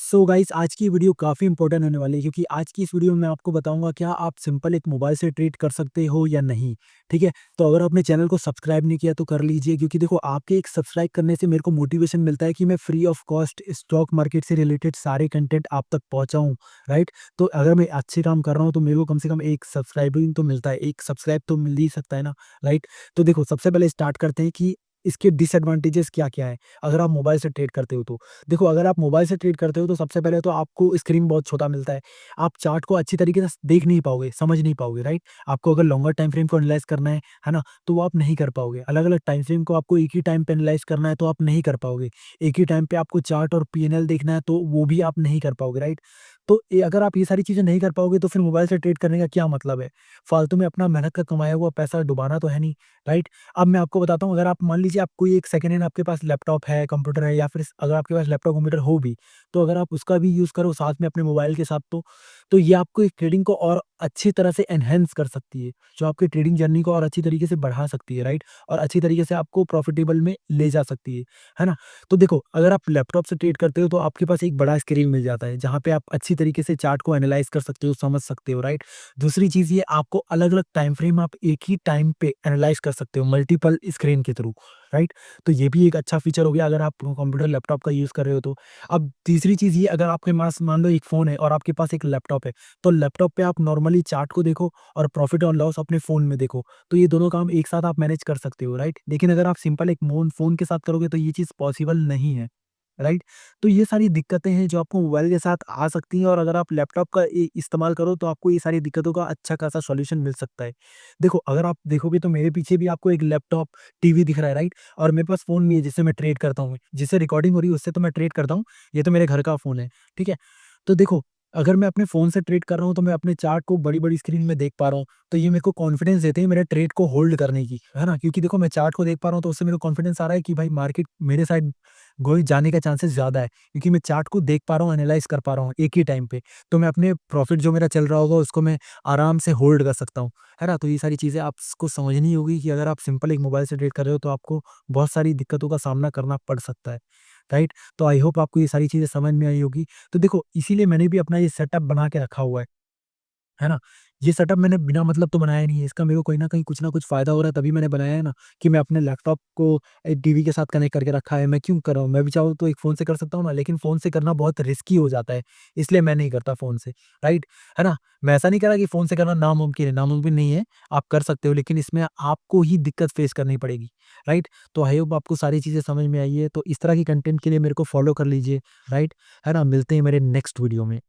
So guys आज की video काफ़ी इंपॉर्टेंट होने वाली है क्योंकि आज की इस वीडियो में मैं आपको बताऊंगा क्या आप सिंपल एक मोबाइल से ट्रेड कर सकते हो या नहीं। ठीक है, तो अगर आपने चैनल को सब्सक्राइब नहीं किया तो कर लीजिए क्योंकि देखो आपके एक सब्सक्राइब करने से मेरे को मोटिवेशन मिलता है कि मैं free of cost stock market से रिलेटेड सारे कंटेंट आप तक पहुंचाऊं। राइट, तो अगर मैं अच्छे काम कर रहा हूं तो मेरे को कम से कम एक सब्सक्राइबिंग तो मिलता है, एक सब्सक्राइब तो मिल ही सकता है ना। राइट, तो देखो सबसे पहले स्टार्ट करते हैं कि इसके डिसएडवांटेजेस क्या क्या है अगर आप मोबाइल से ट्रेड करते हो तो। देखो, अगर आप मोबाइल से ट्रेड करते हो तो सबसे पहले तो आपको स्क्रीन बहुत छोटा मिलता है। आप चार्ट को अच्छी तरीके से देख नहीं पाओगे, समझ नहीं पाओगे, राइट? आपको अगर लॉन्गर टाइम फ्रेम को एनालाइज़ करना है ना? तो वो आप नहीं कर पाओगे। अलग-अलग टाइम फ्रेम को आपको एक ही टाइम पे एनालाइज़ करना है तो आप नहीं कर पाओगे। एक ही टाइम पे आपको चार्ट और पीएनएल देखना है तो वो भी आप नहीं कर पाओगे, राइट? तो अगर आप ये सारी चीज़ें नहीं कर पाओगे तो फिर मोबाइल से ट्रेड करने का क्या मतलब है? फालतू में अपना मेहनत का कमाया हुआ पैसा डुबाना तो है नहीं, राइट? अब मैं आपको बताता हूँ, अगर आप मान लीजिए आप कोई एक सेकंड हैंड आपके पास लैपटॉप है, कंप्यूटर है या फिर अगर आपके पास लैपटॉप कंप्यूटर हो भी, तो अगर आप उसका भी यूज़ करो साथ में अपने मोबाइल के साथ तो ये आपको एक ट्रेडिंग को और अच्छी तरह से एनहांस कर सकती है, जो आपकी ट्रेडिंग जर्नी को और अच्छी तरीके से बढ़ा सकती है, राइट? और अच्छी तरीके से आपको प्रॉफिटेबल में ले जा सकती है ना? तो देखो, अगर आप लैपटॉप से ट्रेड करते हो तो आपके पास एक बड़ा स्क्रीन मिल जाता है, जहाँ पे आप अच्छी तरीके से चार्ट को एनालाइज़ कर सकते हो, समझ सकते हो, राइट? दूसरी चीज़ ये आपको अलग-अलग टाइम फ्रेम आप एक ही टाइम पे एनालाइज़ कर सकते हो मल्टीपल स्क्रीन के थ्रू, राइट? तो ये भी एक अच्छा फीचर हो गया अगर आप कंप्यूटर लैपटॉप का यूज़ कर रहे हो तो। अब तीसरी चीज़ ये, अगर आपके पास मान लो एक फ़ोन है और आपके पास एक लैपटॉप है, तो लैपटॉप पे आप नॉर्मली चार्ट को देखो और प्रॉफिट और लॉस अपने फ़ोन में देखो। तो ये दोनों काम एक साथ आप मैनेज कर सकते हो, राइट? लेकिन अगर आप सिंपल एक मोन फ़ोन के साथ करोगे तो ये चीज़ पॉसिबल नहीं है, राइट? तो ये सारी दिक्कतें हैं जो आपको मोबाइल के साथ आ सकती हैं और अगर आप लैपटॉप का इस्तेमाल करो तो आपको ये सारी दिक्कतों का अच्छा खासा सॉल्यूशन मिल सकता है। देखो, अगर आप देखोगे तो मेरे पीछे भी आपको एक लैपटॉप, टीवी दिख रहा है, राइट? और मेरे पास फ़ोन भी है जिससे मैं ट्रेड करता हूँ। जिससे रिकॉर्डिंग हो रही है उससे तो मैं ट्रेड करता हूँ। ये तो मेरे घर का फ़ोन है, ठीक है? तो देखो, अगर मैं अपने फ़ोन से ट्रेड कर रहा हूँ तो मैं अपने चार्ट को बड़ी-बड़ी स्क्रीन में देख पा रहा हूँ। तो ये मेरे को कॉन्फिडेंस देते हैं मेरे ट्रेड को होल्ड करने की, है ना? क्योंकि देखो, मैं चार्ट को देख पा रहा हूँ तो उससे मेरे को कॉन्फिडेंस आ रहा है कि भाई मार्केट मेरे साइड गोई जाने का चांसेस ज़्यादा है। क्योंकि मैं चार्ट को देख पा रहा हूँ, एनालाइज़ कर पा रहा हूँ एक ही टाइम पे। तो मैं अपने प्रॉफिट जो मेरा चल रहा होगा उसको मैं आराम से होल्ड कर सकता हूँ, है ना? तो ये सारी चीज़ें आपको समझनी होगी कि अगर आप सिंपल एक मोबाइल से ट्रेड कर रहे हो तो आपको बहुत सारी दिक्कतों का सामना करना पड़ सकता है, राइट? तो आई होप आपको ये सारी चीज़ें समझ में आई होगी। तो देखो, इसीलिए मैंने भी अपना ये सेटअप बना के रखा हुआ है ना? ये सेटअप मैंने बिना मतलब तो बनाया नहीं है, इसका मेरे को कहीं न कहीं कुछ न कुछ फ़ायदा हो रहा है तभी मैंने बनाया है ना, कि मैं अपने लैपटॉप को टीवी के साथ कनेक्ट करके रखा है। मैं क्यों कर रहा हूँ? मैं भी चाहूँ तो एक फ़ोन से कर सकता हूँ ना, लेकिन फ़ोन से करना बहुत रिस्की हो जाता है, इसलिए मैं नहीं करता फ़ोन से, राइट? है ना? मैं ऐसा नहीं कह रहा कि फ़ोन से करना नामुमकिन नहीं है, आप कर सकते हो लेकिन इसमें आपको ही दिक्कत फ़ेस करनी पड़ेगी, राइट? तो आई होप आपको सारी चीज़ें समझ में आई है, तो इस तरह की कंटेंट के लिए मेरे को फ़ॉलो कर लीजिए, राइट? है ना? मिलते हैं मेरे नेक्स्ट वीडियो में।